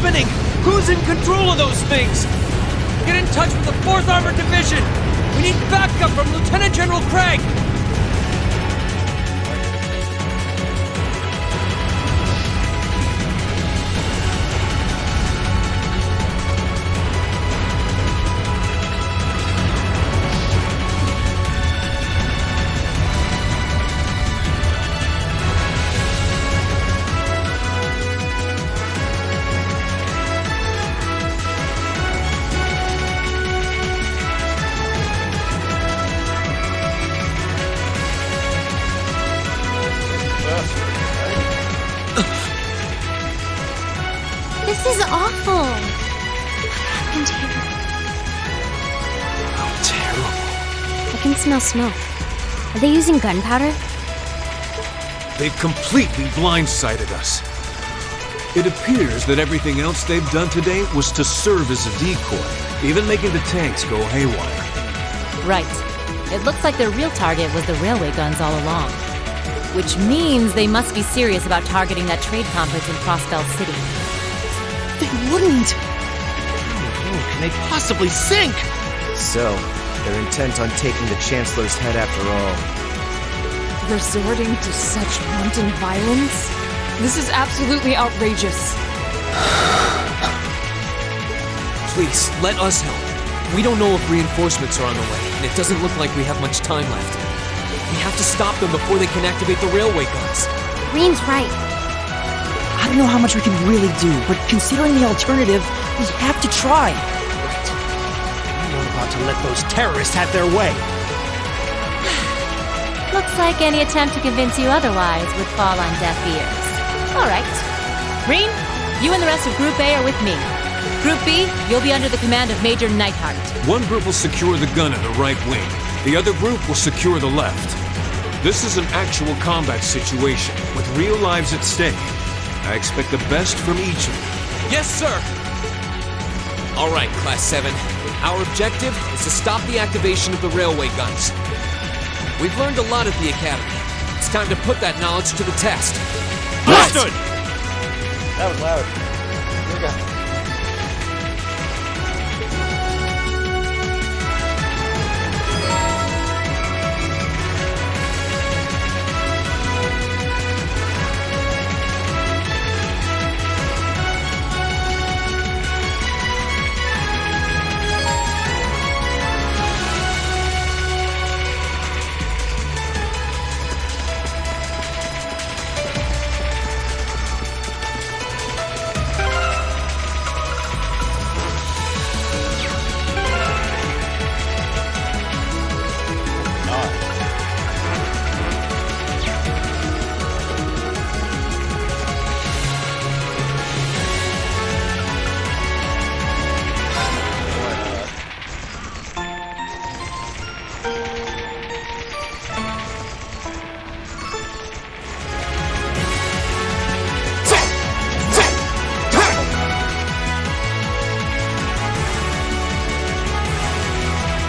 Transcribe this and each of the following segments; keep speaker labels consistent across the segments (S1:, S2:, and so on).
S1: happening? Who's in control of those things? Get in touch with the 4th Armored Division! We need backup from Lieutenant General Craig!
S2: This is awful. What happened here?
S1: How terrible.
S2: I can smell smoke. Are they using gunpowder?
S3: They've completely blindsided us. It appears that everything else they've done today was to serve as a decoy, even making the tanks go haywire.
S4: Right. It looks like their real target was the railway guns all along. Which means they must be serious about targeting that trade conference in Crossbell City.
S1: They wouldn't! How can they possibly sink?
S5: So, they're intent on taking the Chancellor's head after all.
S6: Resorting to such wanton violence? This is absolutely outrageous.
S1: Please, let us help. We don't know if reinforcements are on the way, and it doesn't look like we have much time left. We have to stop them before they can activate the railway guns.
S2: Green's right.
S7: I don't know how much we can really do, but considering the alternative, we have to try.
S1: Right. We're not about to let those terrorists have their way.
S4: Looks like any attempt to convince you otherwise would fall on deaf ears. All right. Green, you and the rest of Group A are with me. Group B, you'll be under the command of Major Neidhart.
S3: One group will secure the gun in the right wing. The other group will secure the left. This is an actual combat situation, with real lives at stake. I expect the best from each of you.
S1: Yes, sir! All right, Class 7. Our objective is to stop the activation of the railway guns. We've learned a lot at the Academy. It's time to put that knowledge to the test.
S5: Understood! That was loud. Here we go.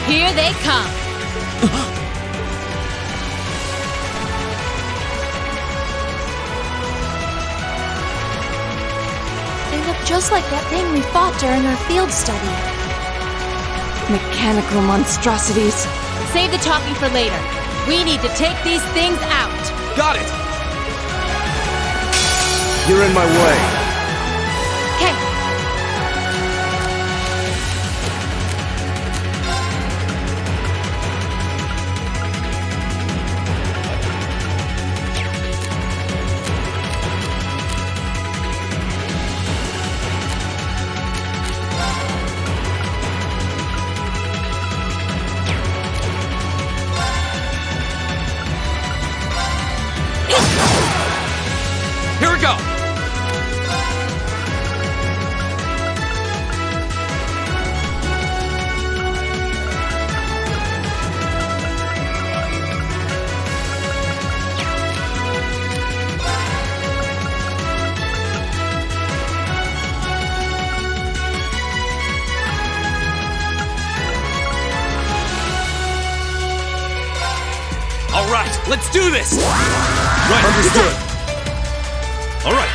S4: Here they come.
S2: They look just like that thing we fought during our field study.
S6: Mechanical monstrosities.
S4: Save the talking for later. We need to take these things out.
S1: Got it!
S5: You're in my way.
S2: Okay.
S1: Here we go! All right, let's do this!
S3: Right, understood. All right.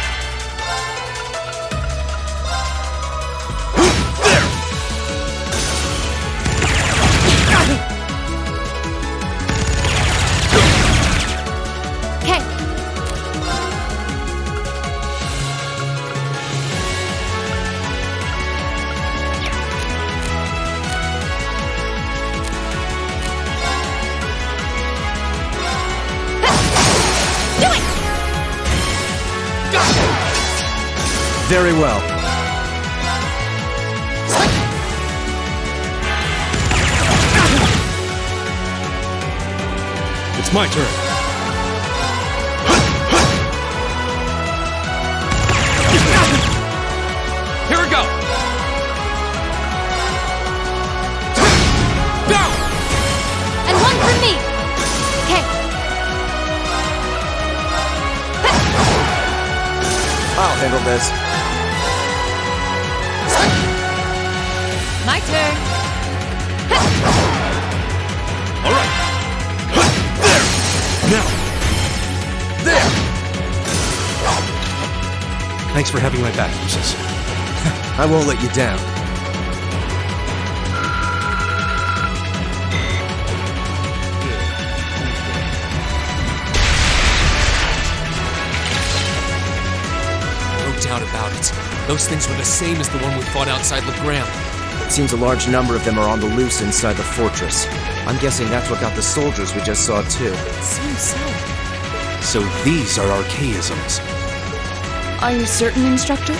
S7: Very well.
S3: It's my turn.
S1: Here we go! Go!
S4: And one for me! Okay.
S5: I'll handle this.
S4: My turn.
S3: All right. Now.
S5: There!
S3: Thanks for having my back, Lucius.
S5: I won't let you down.
S1: No doubt about it. Those things were the same as the one we fought outside Legrand.
S5: It seems a large number of them are on the loose inside the fortress. I'm guessing that's what got the soldiers we just saw too.
S2: Seems so.
S3: So these are archaisms.
S6: Are you certain, Instructor?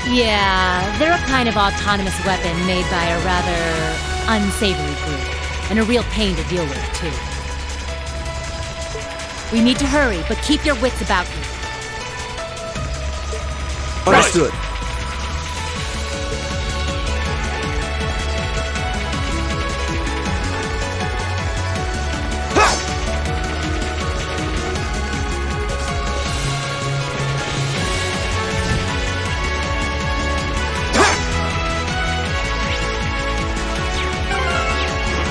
S4: Yeah, they're a kind of autonomous weapon made by a rather unsavory group. And a real pain to deal with, too. We need to hurry, but keep your wits about you.
S5: Understood.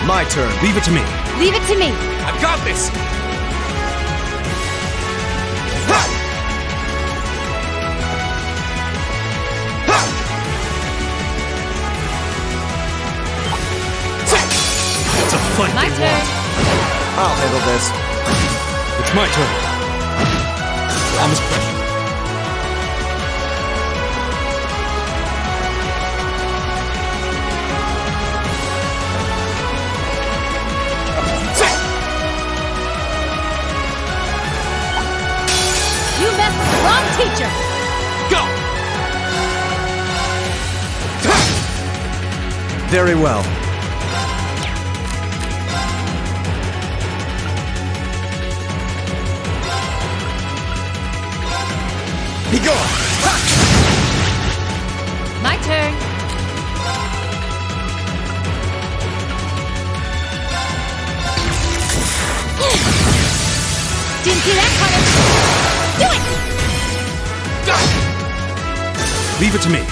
S5: My turn.
S3: Leave it to me.
S4: Leave it to me.
S1: I've got this!
S3: It's a fight
S4: My
S3: they
S4: turn.
S3: want.
S5: I'll handle this.
S3: It's my turn. Almost pressure.
S4: You messed with the wrong teacher.
S1: Go!
S5: Very well. Be gone!
S4: My turn. Didn't see that coming. Do it!
S3: Leave it to me.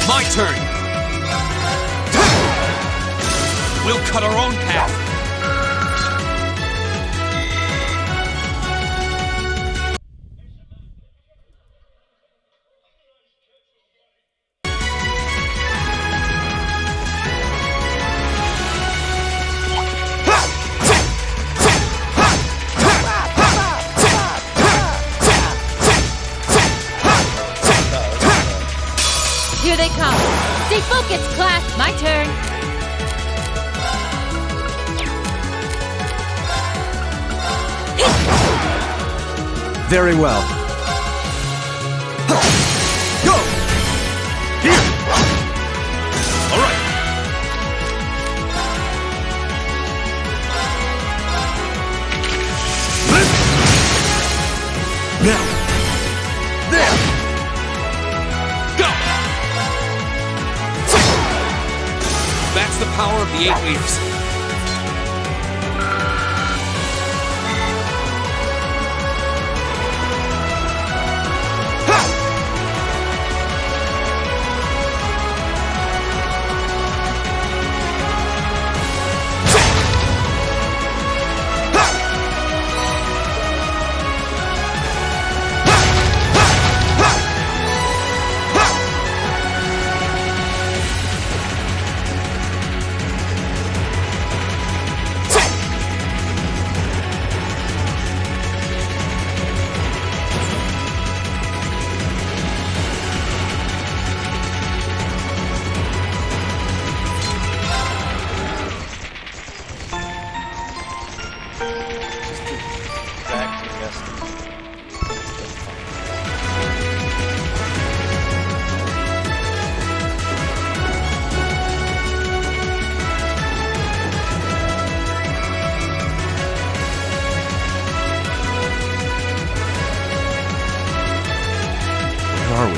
S1: My turn! We'll cut our own path!
S4: Here they come. Stay focused, class. My turn.
S5: Very well. Go!
S3: Here! All right. Now.
S5: There!
S1: Go! That's the power of the 8 leaves.
S5: are we?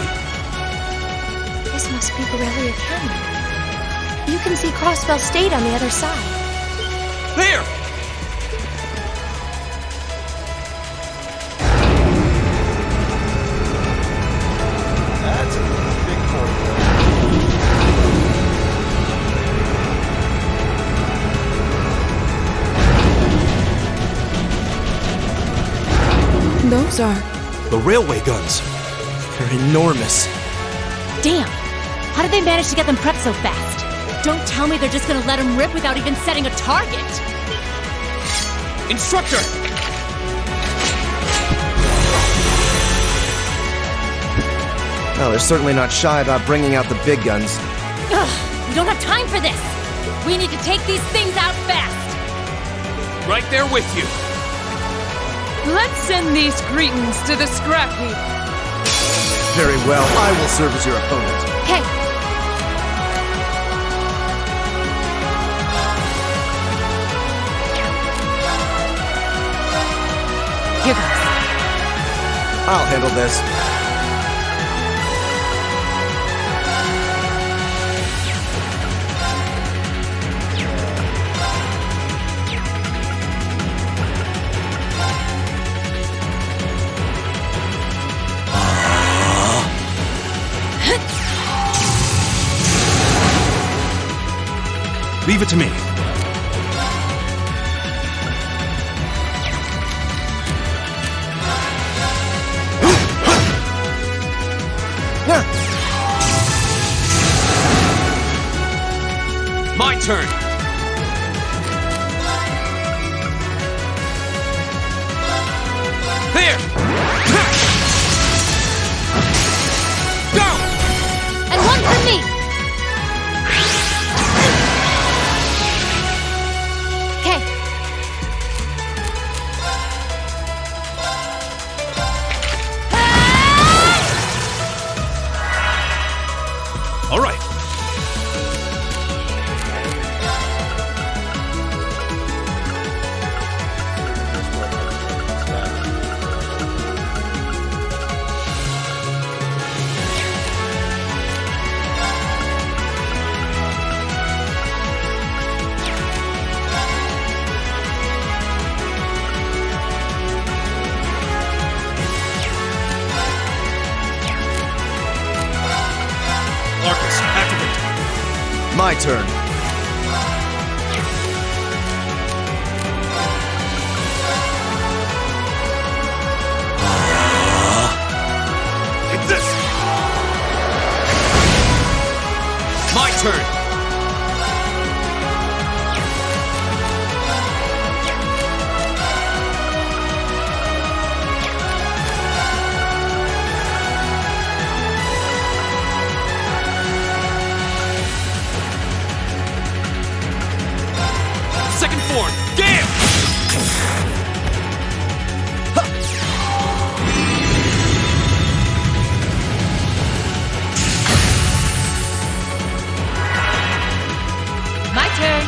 S2: This must be Borrelia Canyon. You can see Crossbell State on the other side.
S1: There!
S8: That's a big point.
S6: Those are...
S5: The railway guns. They're enormous.
S4: Damn! How did they manage to get them prepped so fast? Don't tell me they're just gonna let them rip without even setting a target!
S1: Instructor!
S5: Well, they're certainly not shy about bringing out the big guns.
S4: Ugh! We don't have time for this! We need to take these things out fast!
S1: Right there with you.
S6: Let's send these cretins to the scrap heap.
S5: Very well, I will serve as your opponent.
S4: Okay. Here goes.
S5: I'll handle this.
S3: Leave it to me.
S1: My turn. There! Go!
S2: And one for me! Okay.
S3: All right.
S1: Arcus, activate.
S5: My turn.
S1: Take this! My turn. Second form, Gale!
S4: My turn.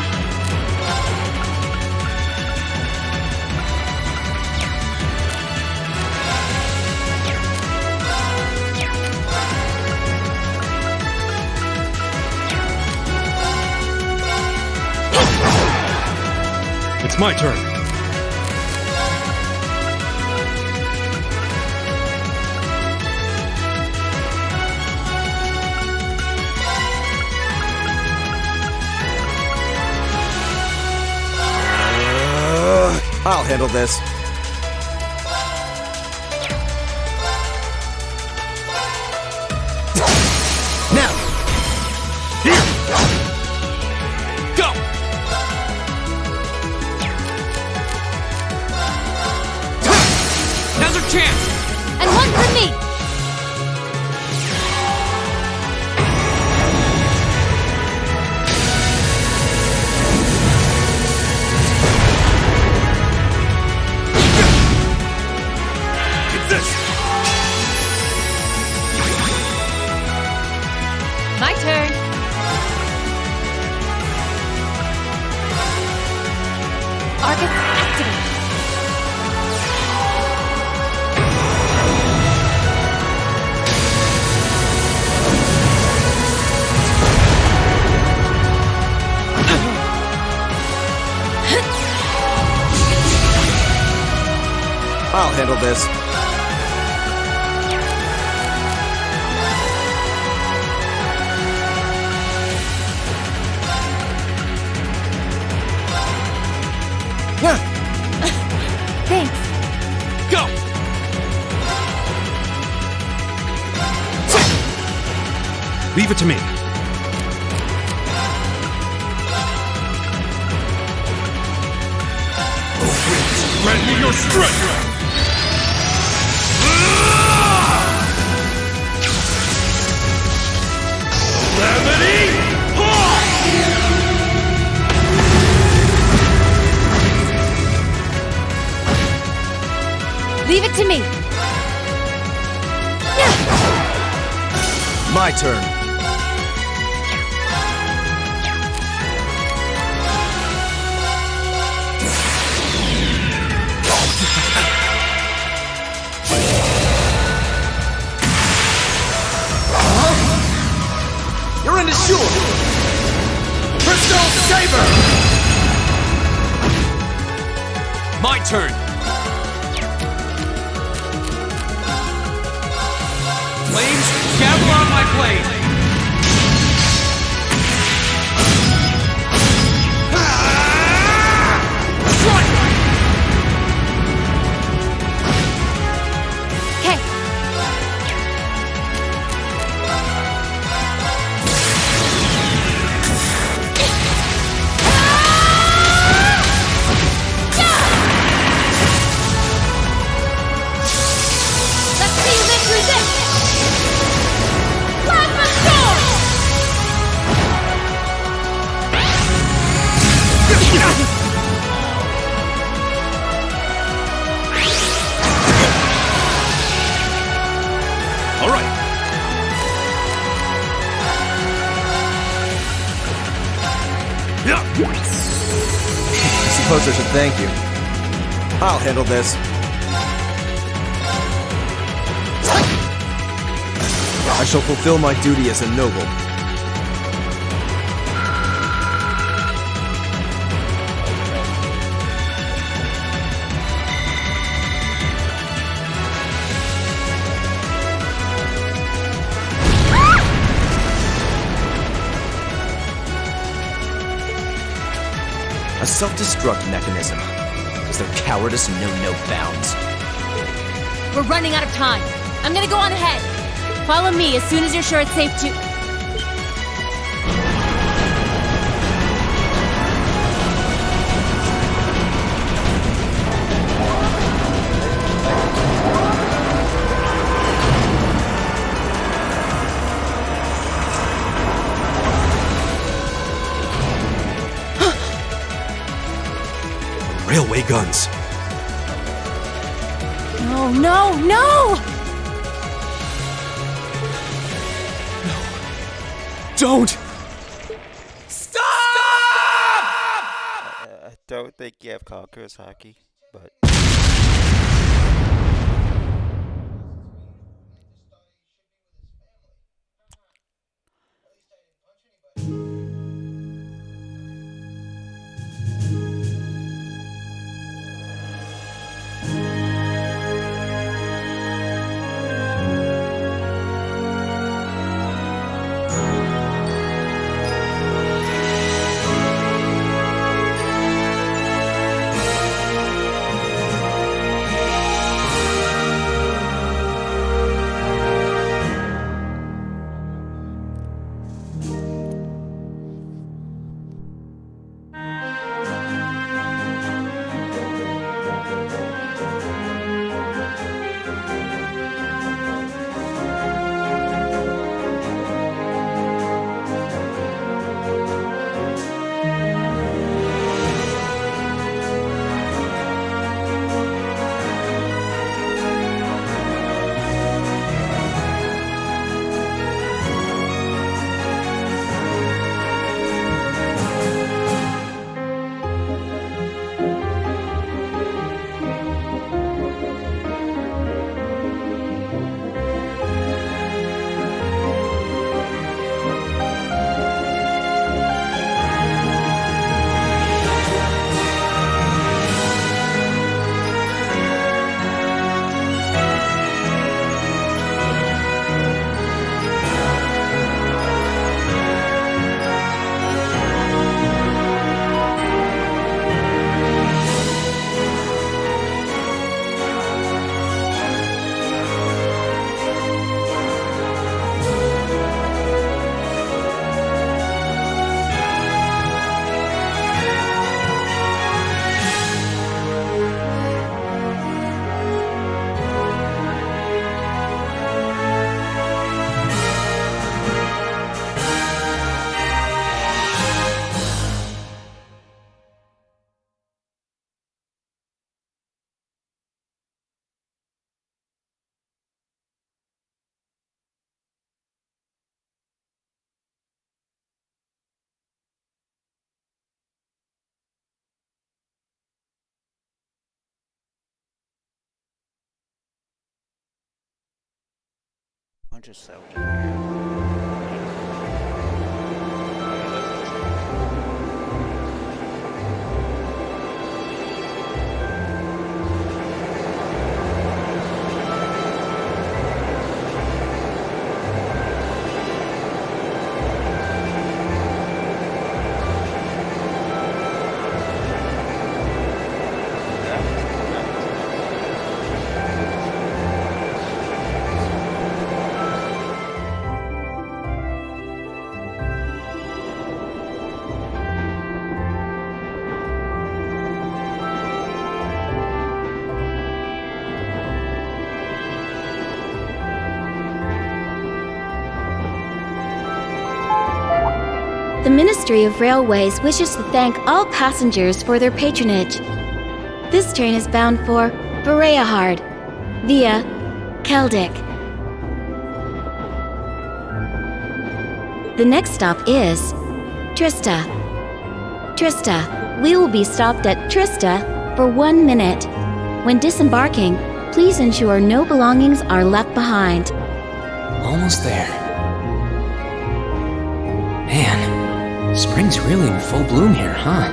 S3: It's my turn.
S5: I'll handle this. Now!
S1: Here! Go! Now's our chance!
S2: And one for me!
S5: handle this.
S2: Thanks.
S1: Go!
S3: Leave it to me. Grant me your strength!
S4: Leave it to me.
S5: My turn.
S1: You're in the shore! Crystal Saber! My turn! Flames, gavel on my blade! Strike!
S2: Okay.
S4: Let's see you live through this! Plasma Storm!
S3: All right.
S5: I suppose I should thank you. I'll handle this. I shall fulfill my duty as a noble. A self-destruct mechanism. Does their cowardice know no bounds?
S4: We're running out of time. I'm gonna go on ahead. Follow me as soon as you're sure it's safe to...
S3: Railway guns.
S4: No, no, no!
S1: Don't!
S8: I don't think you have Conqueror's Hockey, but... bunch of soldiers.
S2: The Ministry of Railways wishes to thank all passengers for their patronage. This train is bound for Bereahard via Keldik. The next stop is Trista. Trista, we will be stopped at Trista for 1 minute. When disembarking, please ensure no belongings are left behind.
S9: Almost there. Man, spring's really in full bloom here, huh?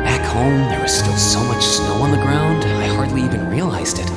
S9: Back home, there was still so much snow on the ground, I hardly even realized it.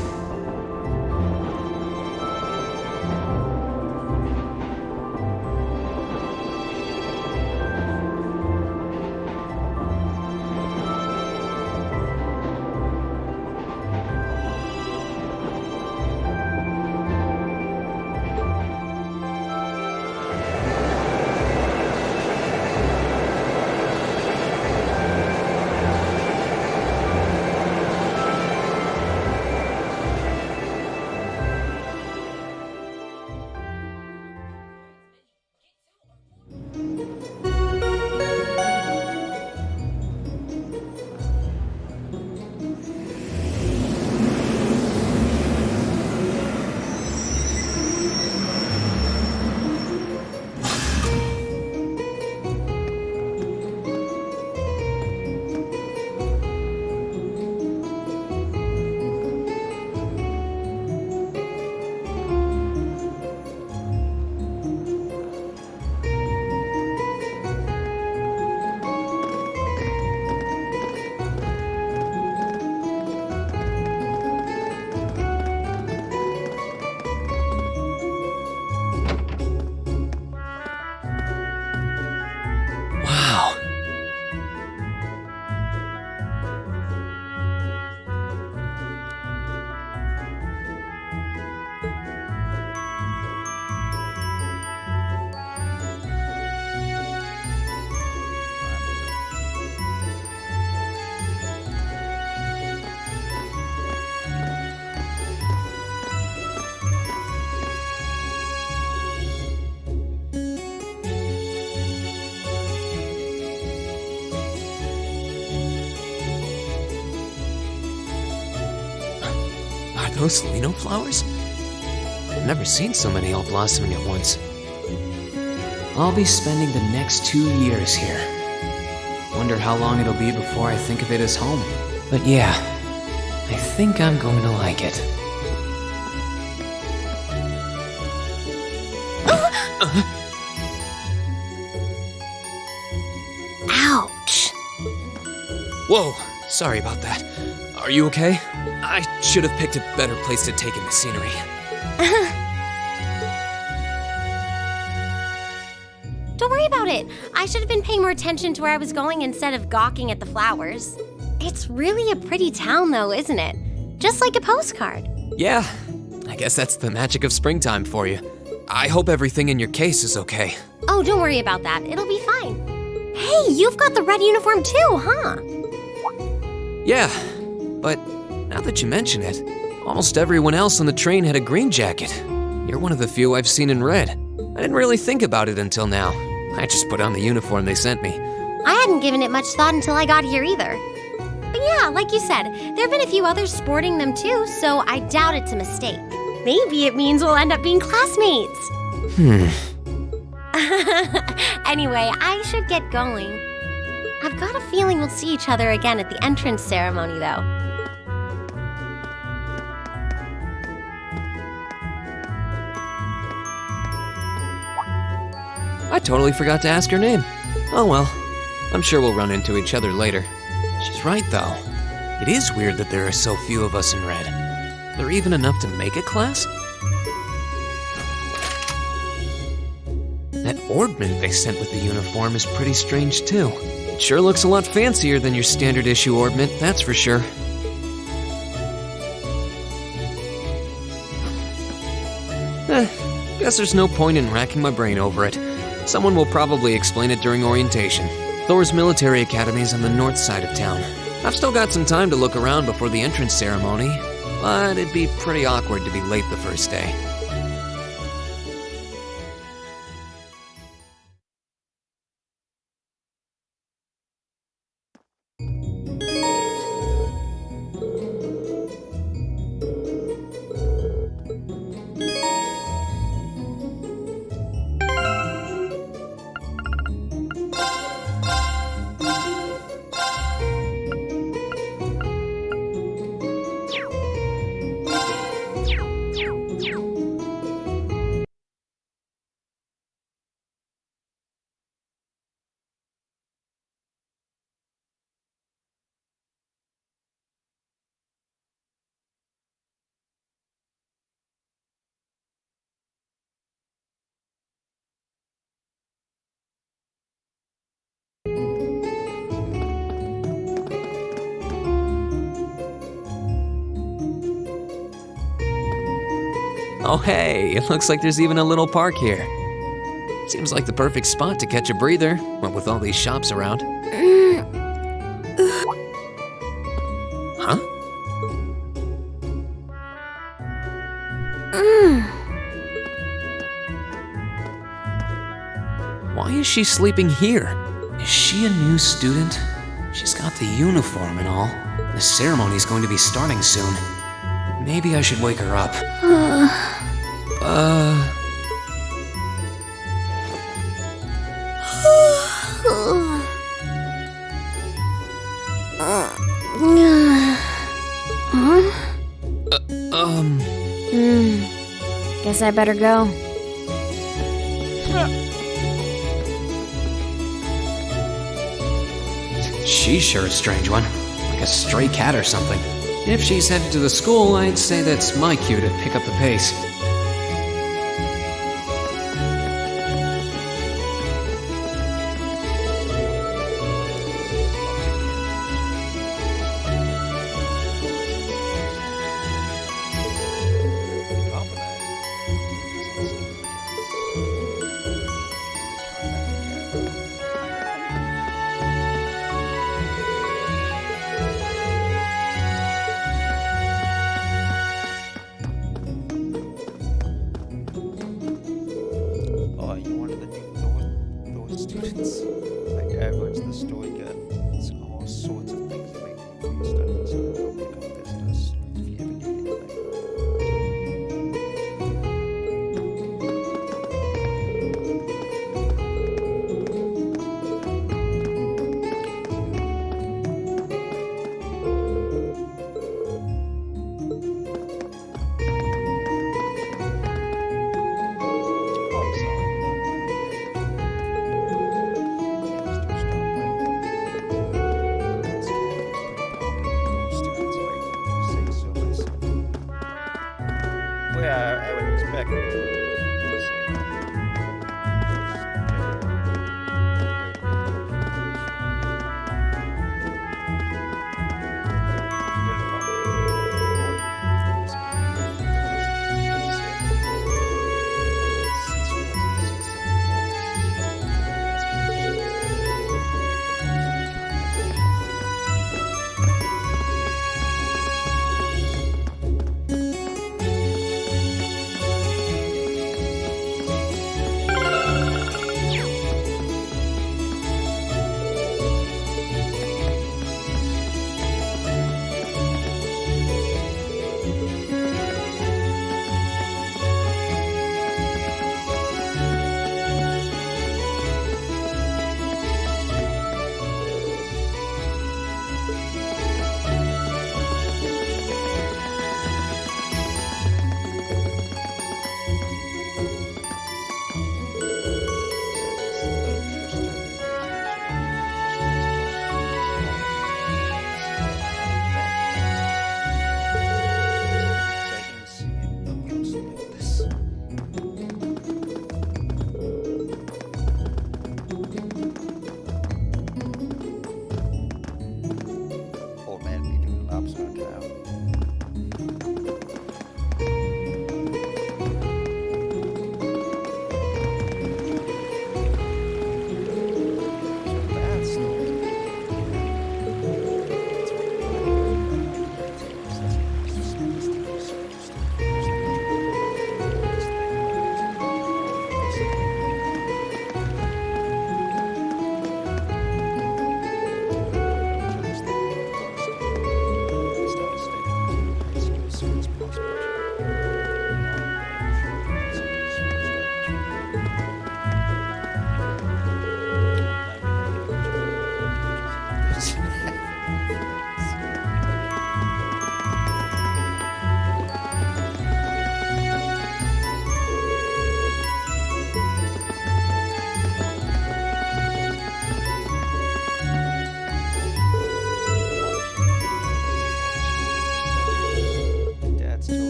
S9: Wow. Are those lino flowers? I've never seen so many all blossoming at once. I'll be spending the next 2 years here. Wonder how long it'll be before I think of it as home. But yeah, I think I'm going to like it.
S2: Ouch!
S1: Whoa, sorry about that. Are you okay? I should have picked a better place to take in the scenery.
S10: Don't worry about it. I should have been paying more attention to where I was going instead of gawking at the flowers. It's really a pretty town, though, isn't it? Just like a postcard.
S1: Yeah, I guess that's the magic of springtime for you. I hope everything in your case is okay.
S10: Oh, don't worry about that. It'll be fine. Hey, you've got the red uniform too, huh?
S1: Yeah, but now that you mention it, almost everyone else on the train had a green jacket. You're one of the few I've seen in red. I didn't really think about it until now. I just put on the uniform they sent me.
S10: I hadn't given it much thought until I got here either. But yeah, like you said, there have been a few others sporting them too, so I doubt it's a mistake. Maybe it means we'll end up being classmates. Anyway, I should get going. I've got a feeling we'll see each other again at the entrance ceremony, though.
S9: I totally forgot to ask her name. Oh well, I'm sure we'll run into each other later. She's right, though. It is weird that there are so few of us in red. Are there even enough to make a class? That orbment they sent with the uniform is pretty strange, too. It sure looks a lot fancier than your standard issue orbment, that's for sure. Guess there's no point in racking my brain over it. Someone will probably explain it during orientation. Thor's military academy is on the north side of town. I've still got some time to look around before the entrance ceremony, but it'd be pretty awkward to be late the first day. Oh hey, it looks like there's even a little park here. Seems like the perfect spot to catch a breather, what with all these shops around. Huh? Why is she sleeping here? Is she a new student? She's got the uniform and all. The ceremony's going to be starting soon. Maybe I should wake her up.
S2: Guess I better go.
S9: She's sure a strange one, like a stray cat or something. If she's headed to the school, I'd say that's my cue to pick up the pace.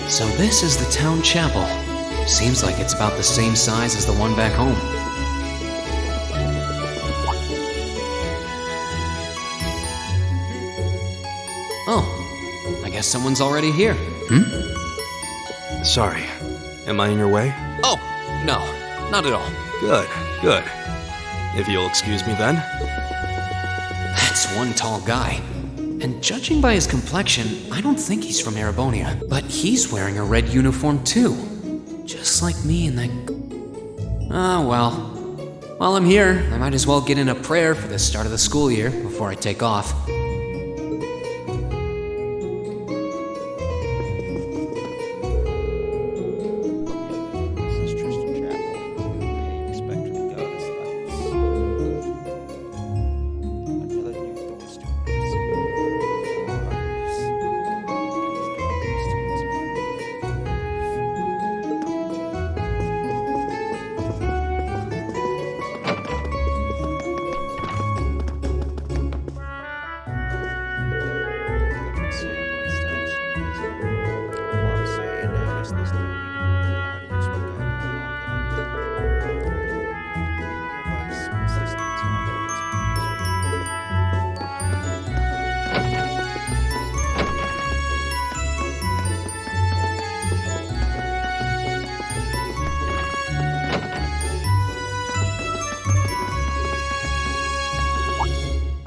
S9: So this is the town chapel. Seems like it's about the same size as the one back home. Oh, I guess someone's already here.
S5: Sorry. Am I in your way?
S1: Oh, no, not at all.
S5: Good, good. If you'll excuse me then.
S9: That's one tall guy. And judging by his complexion, I don't think he's from Erebonia. But he's wearing a red uniform too. Just like me and that... Ah, well. While I'm here, I might as well get in a prayer for the start of the school year before I take off.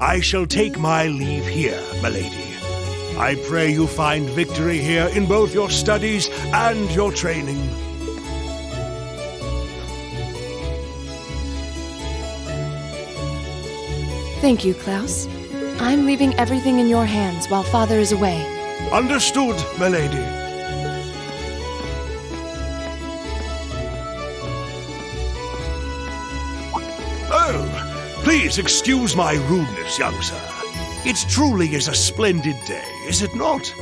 S8: I shall take my leave here, milady. I pray you find victory here in both your studies and your training.
S6: Thank you, Klaus. I'm leaving everything in your hands while Father is away.
S8: Understood, milady. Please excuse my rudeness, young sir. It truly is a splendid day, is it not?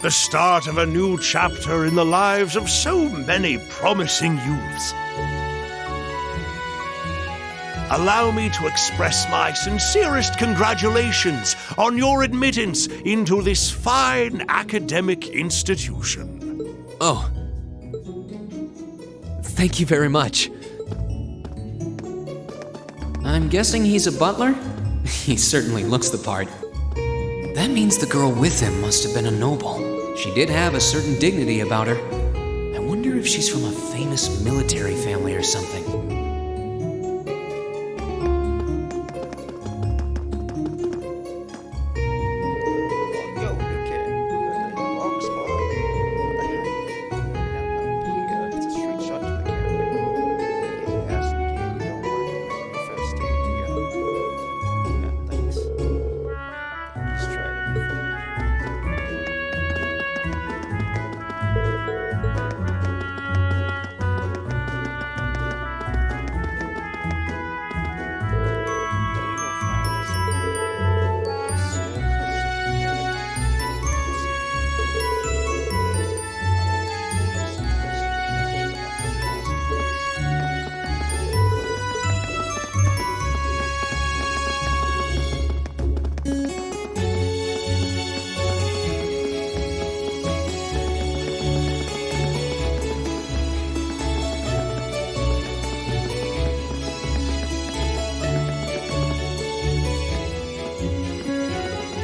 S8: The start of a new chapter in the lives of so many promising youths. Allow me to express my sincerest congratulations on your admittance into this fine academic institution.
S1: Oh. Thank you very much.
S9: I'm guessing he's a butler? He certainly looks the part. That means the girl with him must have been a noble. She did have a certain dignity about her. I wonder if she's from a famous military family or something.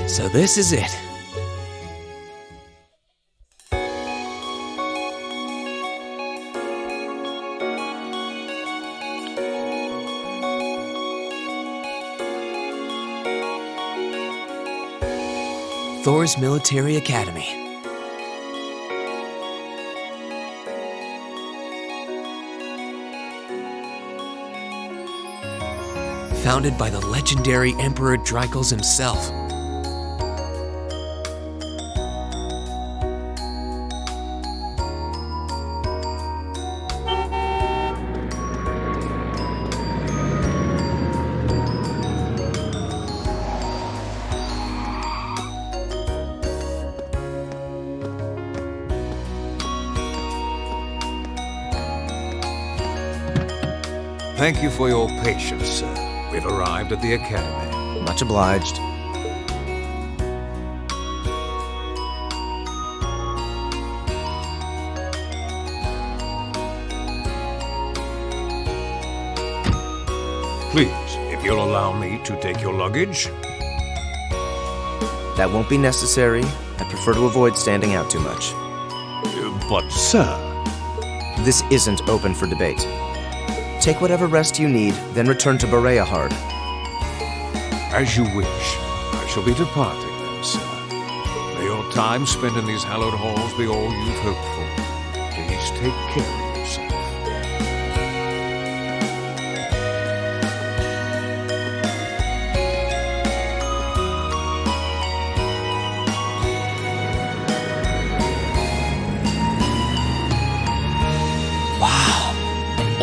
S1: So this is it.
S9: Thor's Military Academy. Founded by the legendary Emperor Dreichels himself.
S3: Thank you for your patience, sir. We've arrived at the Academy.
S5: Much obliged.
S3: Please, if you'll allow me to take your luggage.
S5: That won't be necessary. I prefer to avoid standing out too much.
S3: But, sir...
S5: This isn't open for debate. Take whatever rest you need, then return to Bereahard.
S3: As you wish. I shall be departing then, sir. May your time spent in these hallowed halls be all you've hoped for. Please take care of yourself.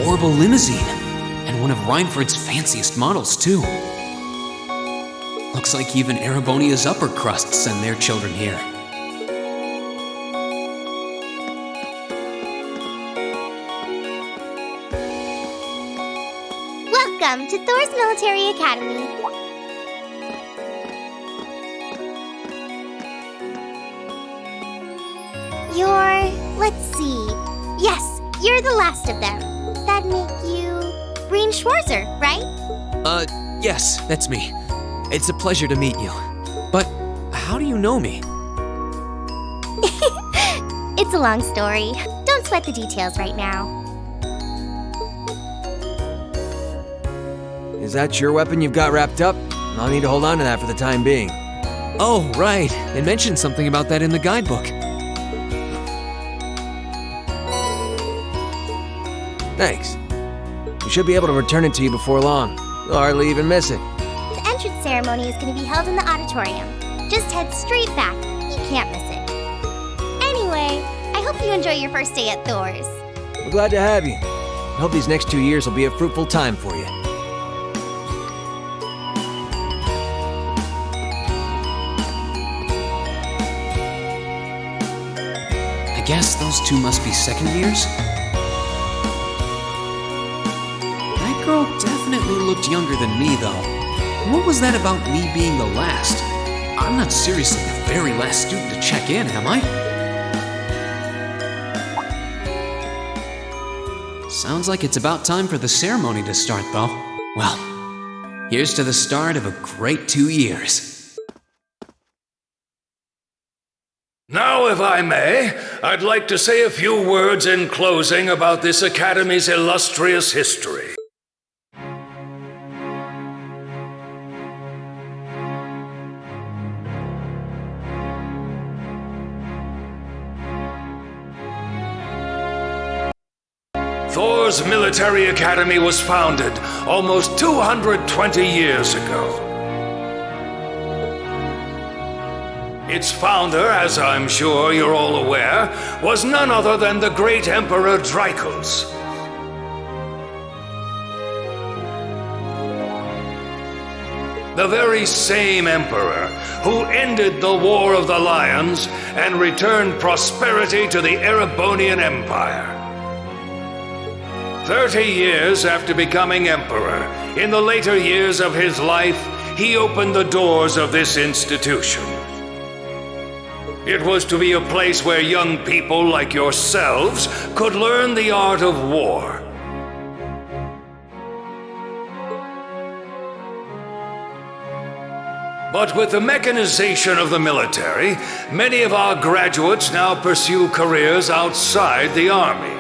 S9: Orbital limousine, and one of Reinford's fanciest models, too. Looks like even Erebonia's upper crust send their children here.
S10: Welcome to Thor's Military Academy. Let's see. Yes, you're the last of them. That'd make you Rean Schwarzer, right?
S9: Yes, that's me. It's a pleasure to meet you. But how do you know me?
S10: It's a long story. Don't sweat the details right now.
S11: Is that your weapon you've got wrapped up? I'll need to hold on to that for the time being.
S9: Oh, right. It mentioned something about that in the guidebook.
S11: Thanks. We should be able to return it to you before long. You'll hardly even miss it.
S10: The entrance ceremony is going to be held in the auditorium. Just head straight back. You can't miss it. Anyway, I hope you enjoy your first day at Thor's.
S11: We're glad to have you. I hope these next 2 years will be a fruitful time for you.
S9: I guess those two must be second years? That girl definitely looked younger than me, though. What was that about me being the last? I'm not seriously the very last student to check in, am I? Sounds like it's about time for the ceremony to start, though. Well, here's to the start of a great 2 years.
S8: Now, if I may, I'd like to say a few words in closing about this Academy's illustrious history. Thor's Military Academy was founded almost 220 years ago. Its founder, as I'm sure you're all aware, was none other than the great Emperor Dreichels. The very same emperor who ended the War of the Lions and returned prosperity to the Erebonian Empire. 30 years after becoming emperor, in the later years of his life, he opened the doors of this institution. It was to be a place where young people like yourselves could learn the art of war. But with the mechanization of the military, many of our graduates now pursue careers outside the army.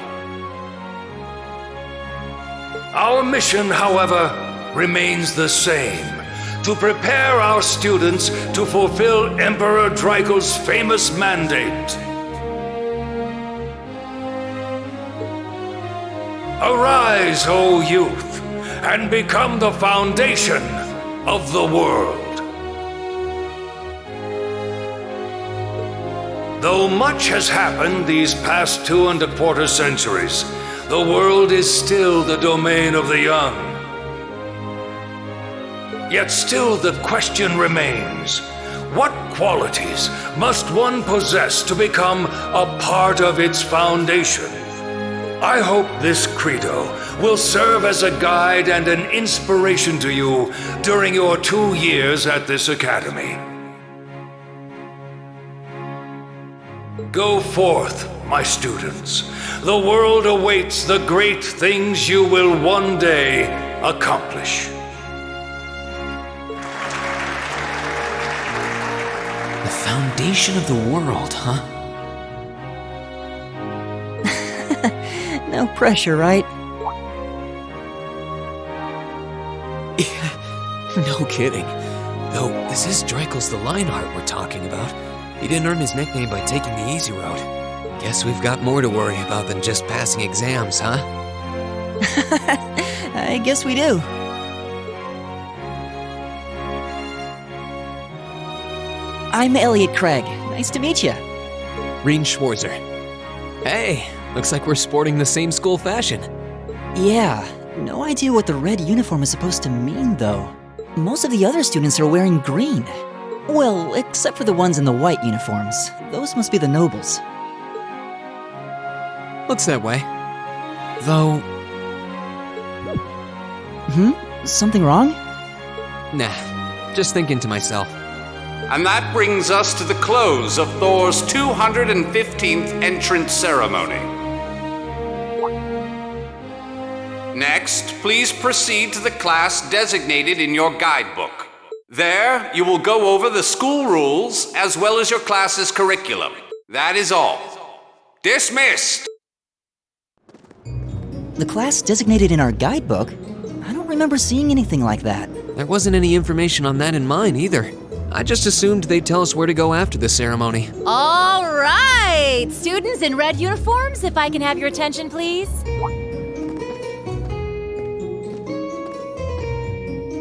S8: Our mission, however, remains the same: to prepare our students to fulfill Emperor Draco's famous mandate. Arise, O youth, and become the foundation of the world. Though much has happened these past 2¼ centuries, the world is still the domain of the young. Yet still the question remains, what qualities must one possess to become a part of its foundation? I hope this credo will serve as a guide and an inspiration to you during your 2 years at this academy. Go forth, my students. The world awaits the great things you will one day accomplish.
S9: The foundation of the world, huh?
S7: No pressure, right?
S9: No kidding. Though, this is Draco's the Lionheart we're talking about. He didn't earn his nickname by taking the easy road. Guess we've got more to worry about than just passing exams, huh?
S7: I guess we do. I'm Elliot Craig. Nice to meet you.
S9: Rean Schwarzer. Hey, looks like we're sporting the same school fashion.
S7: Yeah, no idea what the red uniform is supposed to mean, though. Most of the other students are wearing green. Well, except for the ones in the white uniforms. Those must be the nobles.
S9: Looks that way. Though...
S7: Something wrong?
S9: Nah, just thinking to myself.
S12: And that brings us to the close of Thor's 215th entrance ceremony. Next, please proceed to the class designated in your guidebook. There, you will go over the school rules as well as your class's curriculum. That is all. Dismissed!
S7: The class designated in our guidebook? I don't remember seeing anything like that.
S9: There wasn't any information on that in mine either. I just assumed they'd tell us where to go after the ceremony.
S4: All right! Students in red uniforms, if I can have your attention, please.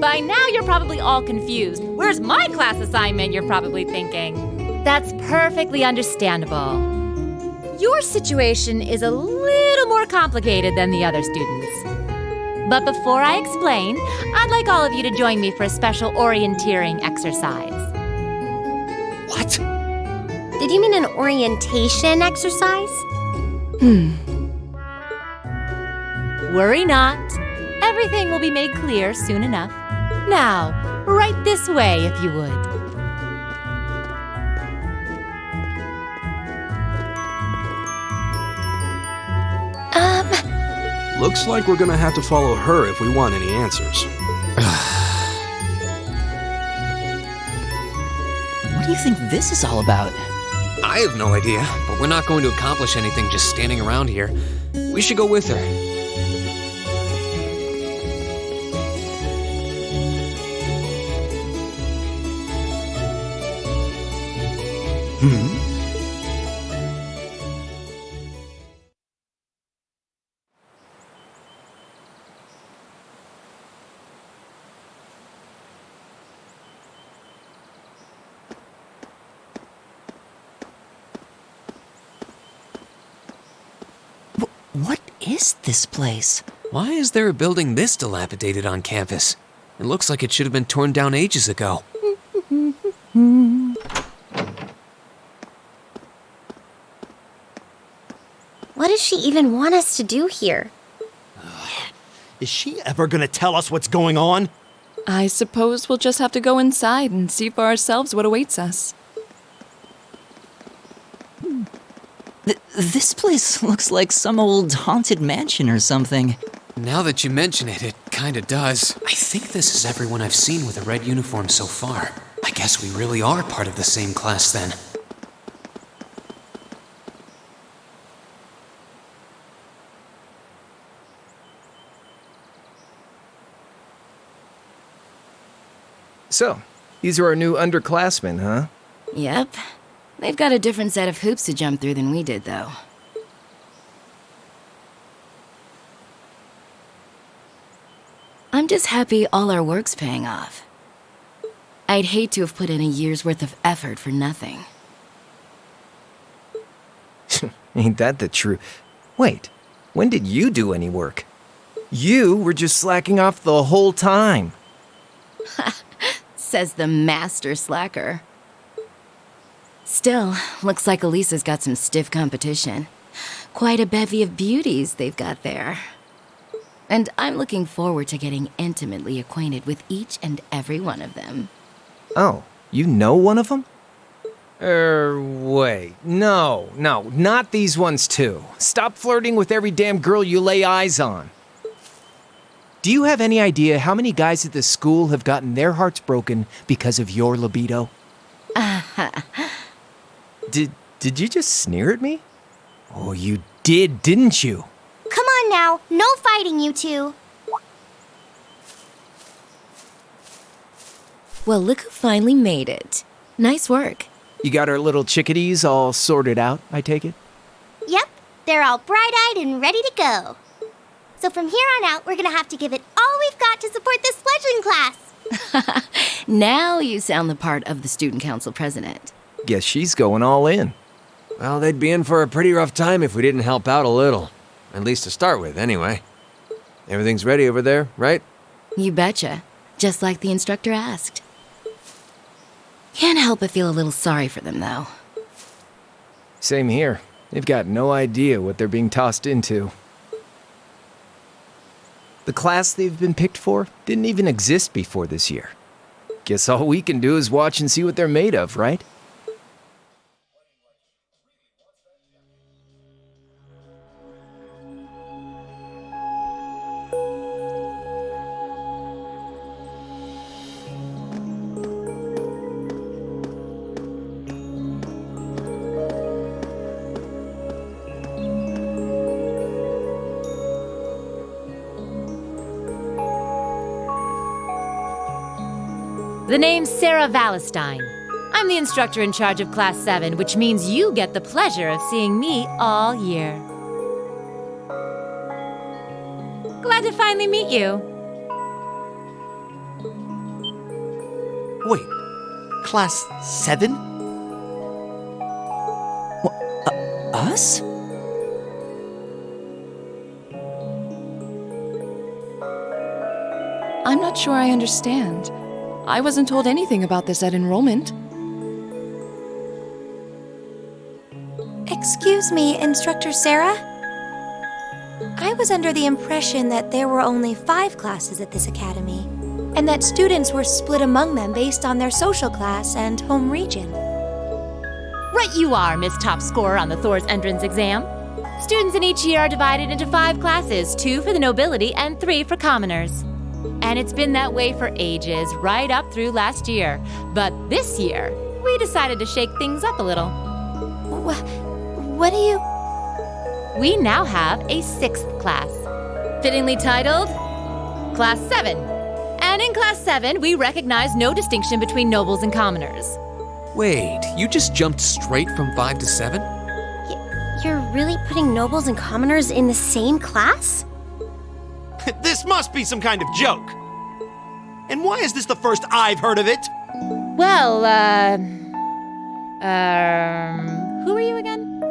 S4: By now, you're probably all confused. Where's my class assignment, you're probably thinking. That's perfectly understandable. Your situation is a little more complicated than the other students. But before I explain, I'd like all of you to join me for a special orienteering exercise.
S9: What?
S10: Did you mean an orientation exercise?
S4: Worry not. Everything will be made clear soon enough. Now, right this way, if you would.
S13: Looks like we're gonna have to follow her if we want any answers.
S7: What do you think this is all about?
S9: I have no idea, but we're not going to accomplish anything just standing around here. We should go with her.
S7: What is this place?
S9: Why is there a building this dilapidated on campus? It looks like it should have been torn down ages ago.
S10: What does she even want us to do here?
S14: Is she ever gonna tell us what's going on?
S6: I suppose we'll just have to go inside and see for ourselves what awaits us.
S7: This place looks like some old haunted mansion or something.
S9: Now that you mention it, it kinda does. I think this is everyone I've seen with a red uniform so far. I guess we really are part of the same class then.
S11: So, these are our new underclassmen, huh?
S15: Yep. They've got a different set of hoops to jump through than we did, though. I'm just happy all our work's paying off. I'd hate to have put in a year's worth of effort for nothing.
S11: Ain't that the truth? Wait, when did you do any work? You were just slacking off the whole time.
S15: Says the master slacker. Still, looks like Elisa's got some stiff competition. Quite a bevy of beauties they've got there. And I'm looking forward to getting intimately acquainted with each and every one of them.
S11: Oh, you know one of them? Wait. No, not these ones too. Stop flirting with every damn girl you lay eyes on. Do you have any idea how many guys at this school have gotten their hearts broken because of your libido? Did you just sneer at me? Oh, you did, didn't you?
S10: Come on now, no fighting, you two.
S15: Well, look who finally made it. Nice work.
S11: You got our little chickadees all sorted out, I take it?
S10: Yep, they're all bright-eyed and ready to go. So from here on out, we're gonna have to give it all we've got to support this fledgling class.
S15: Now you sound the part of the student council president.
S11: Guess she's going all in.
S16: Well, they'd be in for a pretty rough time if we didn't help out a little. At least to start with, anyway. Everything's ready over there, right?
S15: You betcha. Just like the instructor asked. Can't help but feel a little sorry for them, though.
S11: Same here. They've got no idea what they're being tossed into. The class they've been picked for didn't even exist before this year. Guess all we can do is watch and see what they're made of, right?
S4: The name's Sarah Valestine. I'm the instructor in charge of Class 7, which means you get the pleasure of seeing me all year. Glad to finally meet you.
S14: Wait, Class 7?
S7: Us?
S6: I'm not sure I understand. I wasn't told anything about this at enrollment.
S17: Excuse me, Instructor Sarah? I was under the impression that there were only 5 classes at this academy, and that students were split among them based on their social class and home region.
S4: Right you are, Miss Top Scorer on the Thor's entrance exam. Students in each year are divided into 5 classes, 2 for the nobility and 3 for commoners. And it's been that way for ages, right up through last year. But this year, we decided to shake things up a little.
S17: What do you...
S4: We now have a 6th class, fittingly titled Class 7. And in Class 7, we recognize no distinction between nobles and commoners.
S1: Wait, you just jumped straight from 5 to 7?
S10: You're really putting nobles and commoners in the same class?
S14: This must be some kind of joke. And why is this the first I've heard of it?
S4: Well, who are you again?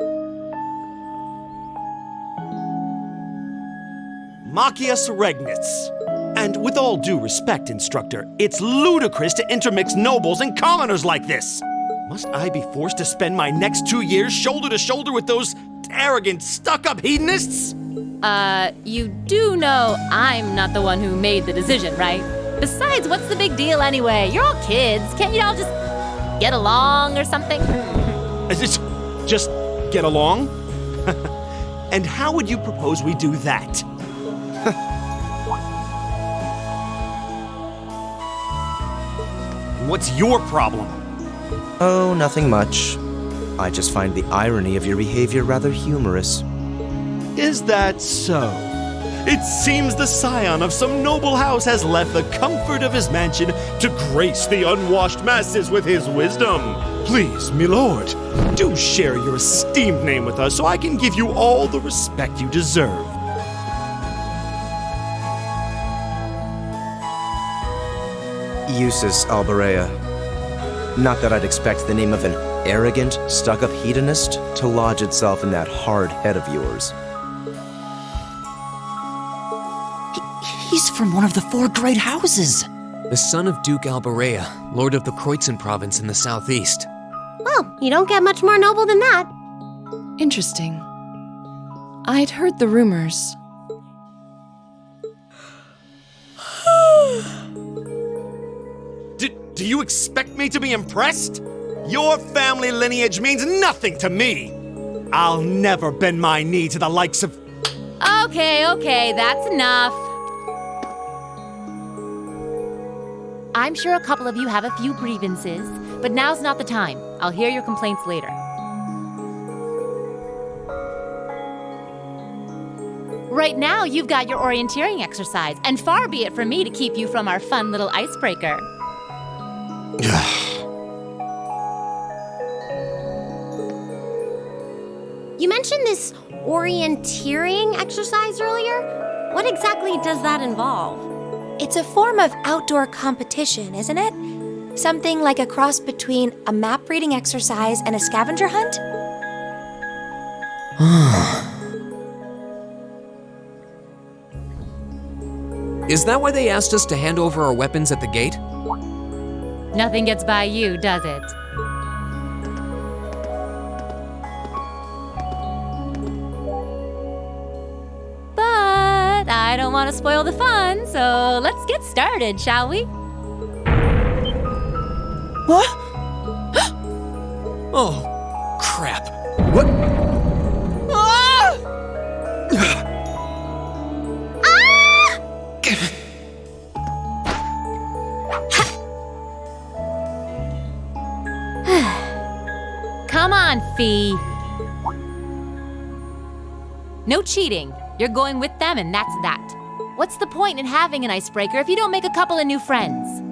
S14: Machias Regnitz. And with all due respect, Instructor, it's ludicrous to intermix nobles and commoners like this. Must I be forced to spend my next 2 years shoulder to shoulder with those arrogant, stuck-up hedonists?
S4: You do know I'm not the one who made the decision, right? Besides, what's the big deal anyway? You're all kids. Can't you all just get along or something?
S14: Just get along? And how would you propose we do that? What's your problem?
S5: Oh, nothing much. I just find the irony of your behavior rather humorous.
S14: Is that so? It seems the scion of some noble house has left the comfort of his mansion to grace the unwashed masses with his wisdom. Please, milord, do share your esteemed name with us so I can give you all the respect you deserve.
S5: Eustace Alberea. Not that I'd expect the name of an arrogant, stuck-up hedonist to lodge itself in that hard head of yours.
S7: He's from one of the 4 great houses.
S1: The son of Duke Alberea, lord of the Kreutzen province in the southeast.
S10: Well, you don't get much more noble than that.
S6: Interesting. I'd heard the rumors.
S14: Do you expect me to be impressed? Your family lineage means nothing to me. I'll never bend my knee to the likes of...
S4: Okay, that's enough. I'm sure a couple of you have a few grievances, but now's not the time. I'll hear your complaints later. Right now, you've got your orienteering exercise, and far be it from me to keep you from our fun little icebreaker.
S10: You mentioned this orienteering exercise earlier. What exactly does that involve?
S17: It's a form of outdoor competition, isn't it? Something like a cross between a map reading exercise and a scavenger hunt?
S1: Is that why they asked us to hand over our weapons at the gate?
S4: Nothing gets by you, does it? But I don't want to spoil the fun, so let's get started, shall we?
S7: What?
S1: Oh, crap.
S5: What?
S4: Come on, Fee. No cheating. You're going with them, and that's that. What's the point in having an icebreaker if you don't make a couple of new friends?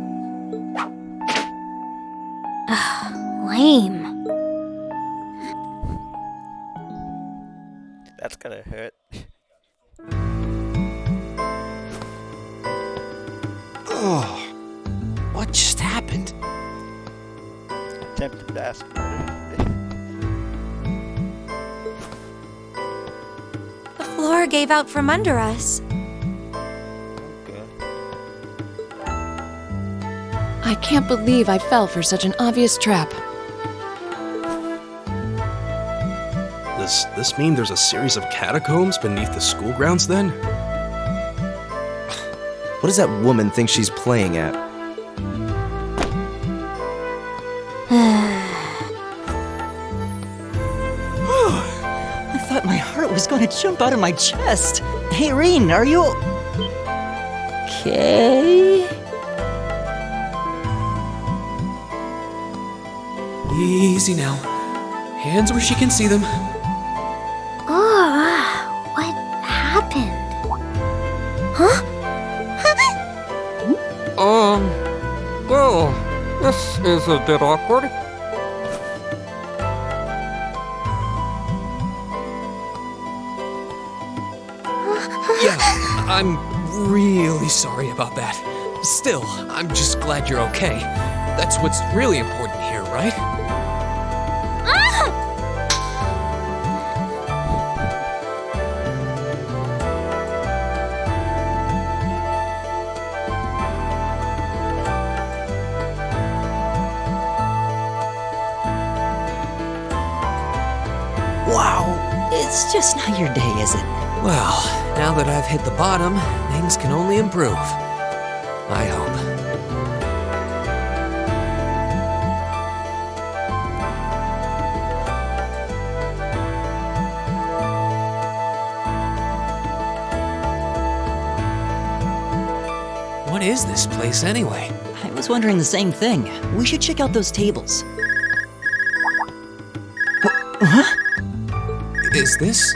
S10: Lame.
S18: That's gonna hurt.
S14: Oh, what just happened?
S18: Tempted to ask about it.
S17: The floor gave out from under us.
S6: I can't believe I fell for such an obvious trap.
S13: Does this mean there's a series of catacombs beneath the school grounds then?
S5: What does that woman think she's playing at?
S7: I thought my heart was going to jump out of my chest. Hey, Reen, are you... okay?
S1: Easy now. Hands where she can see them.
S10: Oh, what happened? Huh?
S19: Well, this is a bit awkward.
S1: Yeah, I'm really sorry about that. Still, I'm just glad you're okay. That's what's really important here, right?
S7: Wow, it's just not your day, is it?
S1: Well, now that I've hit the bottom, things can only improve. I hope. What is this place anyway?
S7: I was wondering the same thing. We should check out those tables.
S1: Is this?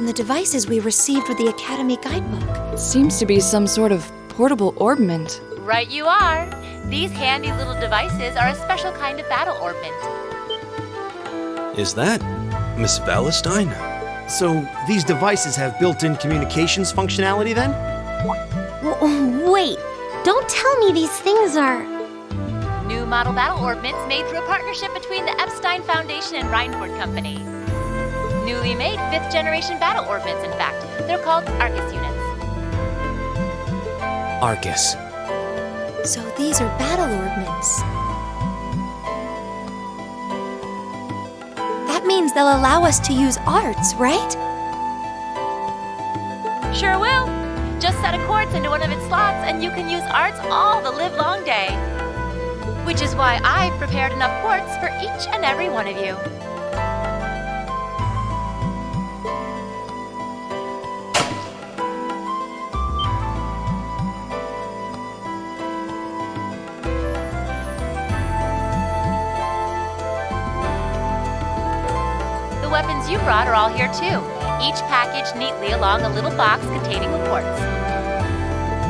S17: from the devices we received with the Academy guidebook.
S6: Seems to be some sort of portable orbment.
S4: Right you are. These handy little devices are a special kind of battle orbment.
S13: Is that Miss Valentine?
S14: So, these devices have built-in communications functionality then?
S10: Wait, don't tell me these things are...
S4: New model battle orbments made through a partnership between the Epstein Foundation and Reinford Company. Newly made 5th generation battle orbments, in fact. They're called Arcus units.
S1: Arcus.
S17: So these are battle orbments. That means they'll allow us to use arts, right?
S4: Sure will. Just set a quartz into one of its slots and you can use arts all the livelong day. Which is why I've prepared enough quartz for each and every one of you. The weapons you brought are all here too, each packaged neatly along a little box containing the quartz.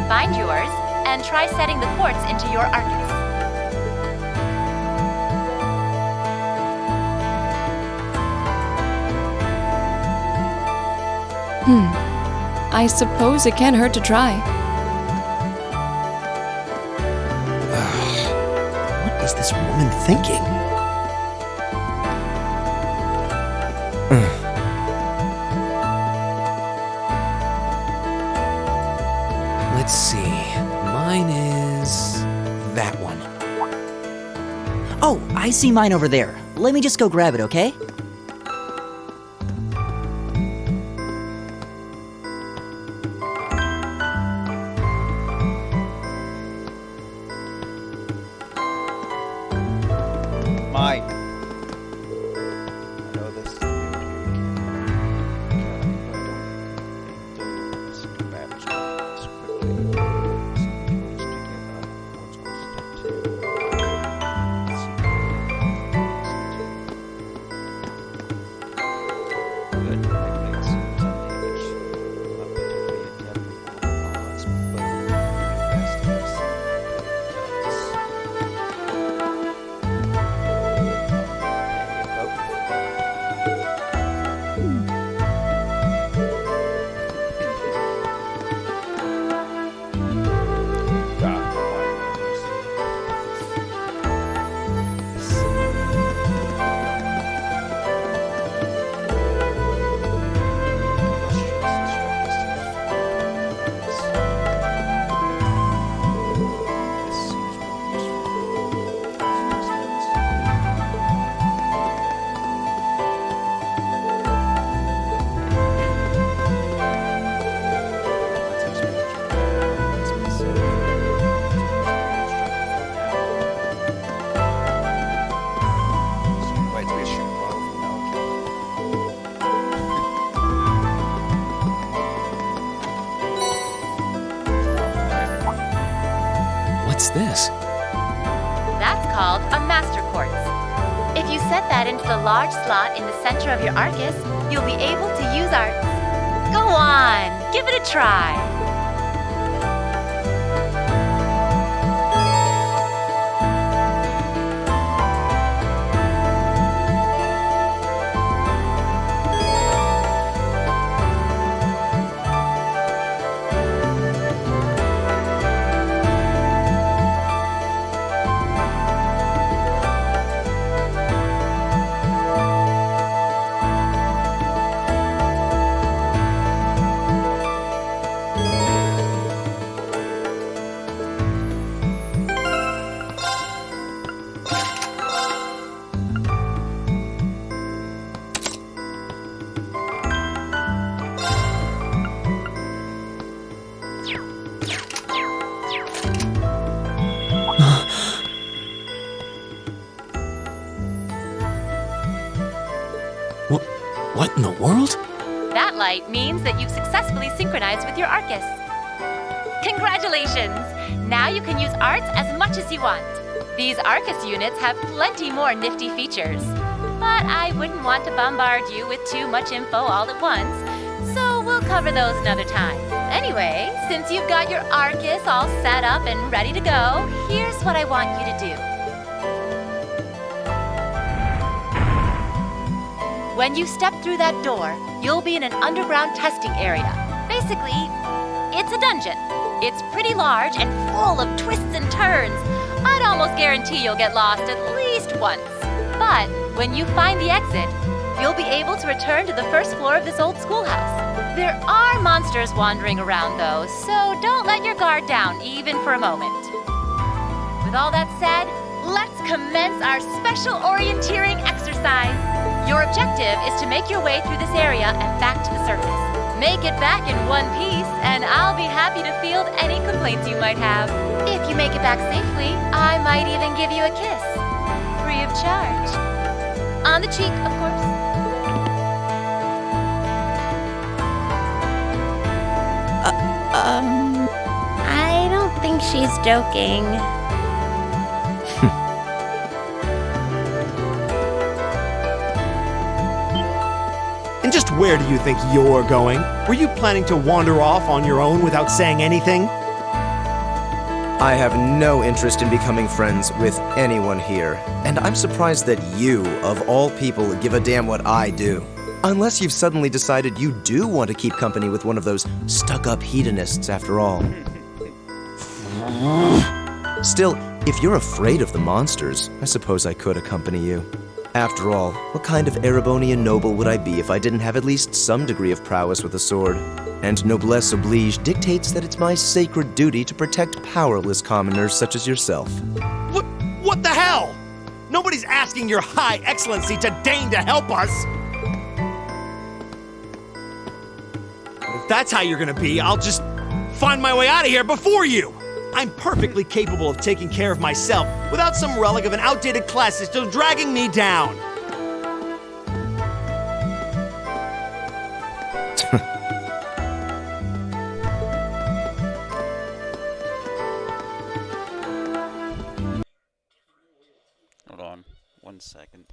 S4: Find yours and try setting the quartz into your Arcus.
S6: I suppose it can't hurt to try.
S14: What is this woman thinking?
S1: Let's see. Mine is that one.
S7: Oh, I see mine over there. Let me just go grab it, okay?
S18: Mine. I know this.
S1: What's this?
S4: That's called a Master Quartz. If you set that into the large slot in the center of your Arcus, you'll be able to use arts. Go on, give it a try.
S14: What in the world?
S4: That light means that you've successfully synchronized with your Arcus. Congratulations! Now you can use arts as much as you want. These Arcus units have plenty more nifty features. But I wouldn't want to bombard you with too much info all at once, cover those another time. Anyway, since you've got your Arcus all set up and ready to go, here's what I want you to do. When you step through that door, you'll be in an underground testing area. Basically, it's a dungeon. It's pretty large and full of twists and turns. I'd almost guarantee you'll get lost at least once. But when you find the exit, you'll be able to return to the first floor of this old schoolhouse. There are monsters wandering around, though, so don't let your guard down, even for a moment. With all that said, let's commence our special orienteering exercise. Your objective is to make your way through this area and back to the surface. Make it back in one piece, and I'll be happy to field any complaints you might have. If you make it back safely, I might even give you a kiss. Free of charge. On the cheek, of course.
S10: I don't think she's joking.
S14: And just where do you think you're going? Were you planning to wander off on your own without saying anything?
S5: I have no interest in becoming friends with anyone here, and I'm surprised that you, of all people, give a damn what I do. Unless you've suddenly decided you do want to keep company with one of those stuck-up hedonists after all. Still, if you're afraid of the monsters, I suppose I could accompany you. After all, what kind of Erebonian noble would I be if I didn't have at least some degree of prowess with a sword? And noblesse oblige dictates that it's my sacred duty to protect powerless commoners such as yourself.
S14: What the hell? Nobody's asking your high excellency to deign to help us! If that's how you're gonna be, I'll just find my way out of here before you! I'm perfectly capable of taking care of myself without some relic of an outdated class system dragging me down.
S18: Hold on, 1 second.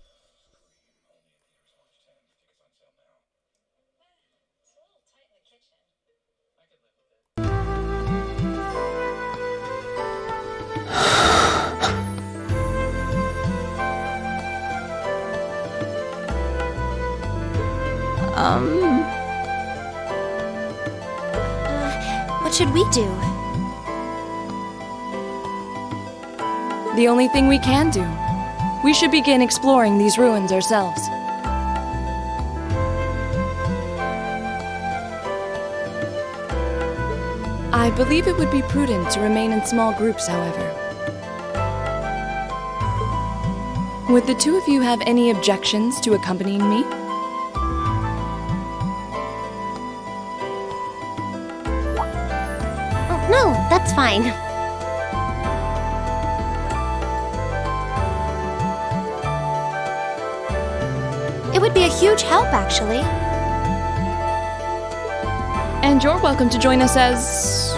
S17: What should we do?
S6: The only thing we can do. We should begin exploring these ruins ourselves. I believe it would be prudent to remain in small groups, however. Would the two of you have any objections to accompanying me?
S10: Oh, no, that's fine.
S17: It would be a huge help, actually.
S6: And you're welcome to join us as...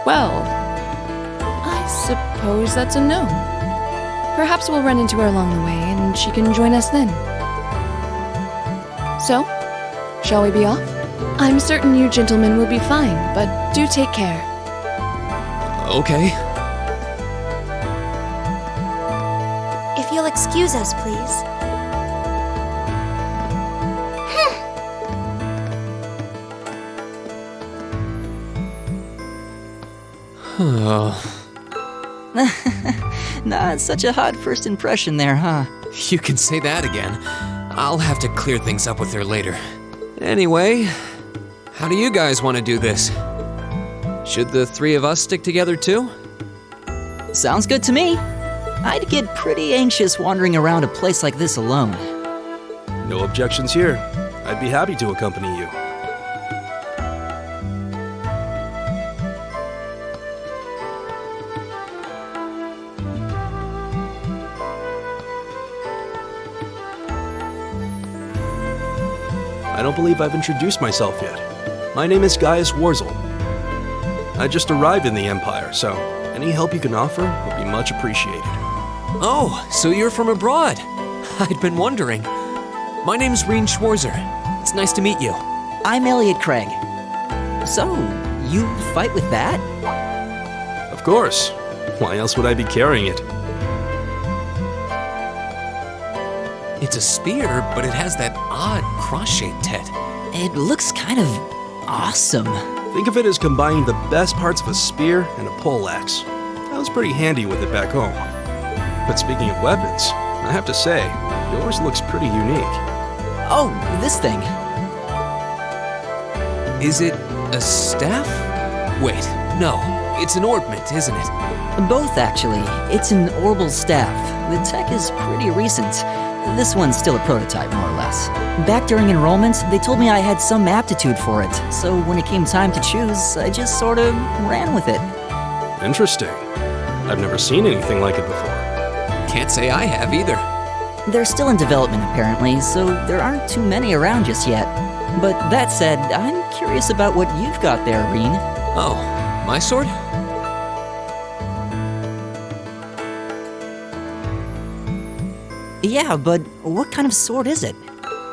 S6: well, I suppose that's a no. Perhaps we'll run into her along the way and she can join us then. So, shall we be off? I'm certain you gentlemen will be fine, but do take care.
S1: Okay.
S17: If you'll excuse us, please.
S7: Not such a hot first impression there, huh?
S1: You can say that again. I'll have to clear things up with her later. Anyway, how do you guys want to do this? Should the three of us stick together too?
S7: Sounds good to me. I'd get pretty anxious wandering around a place like this alone.
S13: No objections here. I'd be happy to accompany you. I don't believe I've introduced myself yet. My name is Gaius Warzel. I just arrived in the Empire, so any help you can offer will be much appreciated.
S1: Oh, so you're from abroad. I'd been wondering. My name's Reen Schwarzer. It's nice to meet you.
S7: I'm Elliot Craig. So, you fight with that?
S13: Of course. Why else would I be carrying it?
S1: It's a spear, but it has that odd cross-shaped head.
S7: It looks kind of awesome.
S13: Think of it as combining the best parts of a spear and a poleaxe. I was pretty handy with it back home. But speaking of weapons, I have to say, yours looks pretty unique.
S7: Oh, this thing.
S1: Is it a staff? Wait, no. It's an orbment, isn't it?
S7: Both, actually. It's an orbital staff. The tech is pretty recent. This one's still a prototype, more or less. Back during enrollment, they told me I had some aptitude for it, so when it came time to choose, I just sort of ran with it.
S13: Interesting. I've never seen anything like it before.
S1: Can't say I have either.
S7: They're still in development, apparently, so there aren't too many around just yet. But that said, I'm curious about what you've got there, Reen.
S1: Oh, my sword?
S7: Yeah, but what kind of sword is it?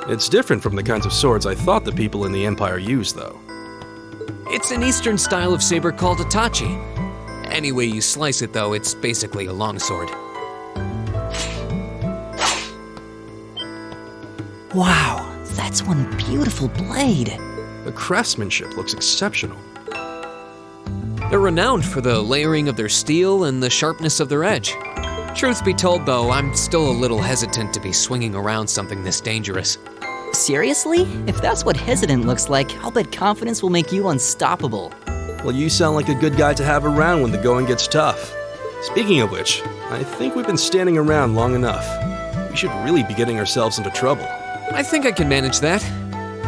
S13: It's different from the kinds of swords I thought the people in the Empire used, though.
S1: It's an Eastern style of saber called a tachi. Any way you slice it, though, it's basically a longsword.
S7: Wow, that's one beautiful blade.
S13: The craftsmanship looks exceptional.
S1: They're renowned for the layering of their steel and the sharpness of their edge. Truth be told, though, I'm still a little hesitant to be swinging around something this dangerous.
S7: Seriously? If that's what hesitant looks like, I'll bet confidence will make you unstoppable.
S13: Well, you sound like a good guy to have around when the going gets tough. Speaking of which, I think we've been standing around long enough. We should really be getting ourselves into trouble.
S1: I think I can manage that.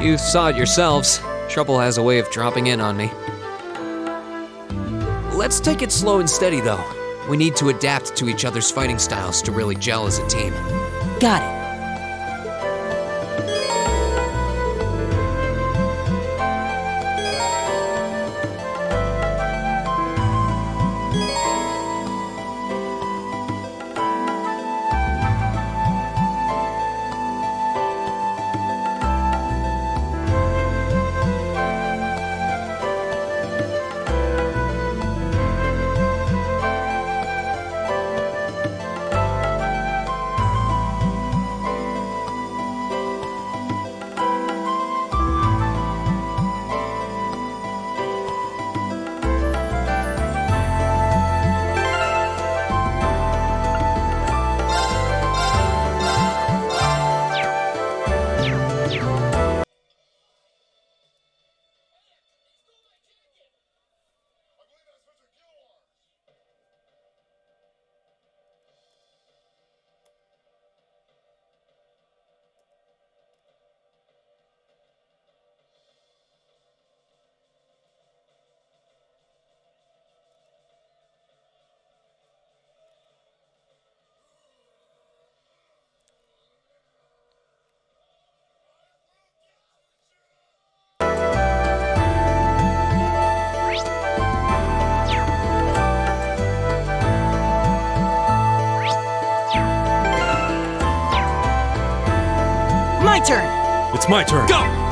S1: You saw it yourselves. Trouble has a way of dropping in on me. Let's take it slow and steady, though. We need to adapt to each other's fighting styles to really gel as a team.
S7: Got it.
S14: It's my turn.
S3: Go!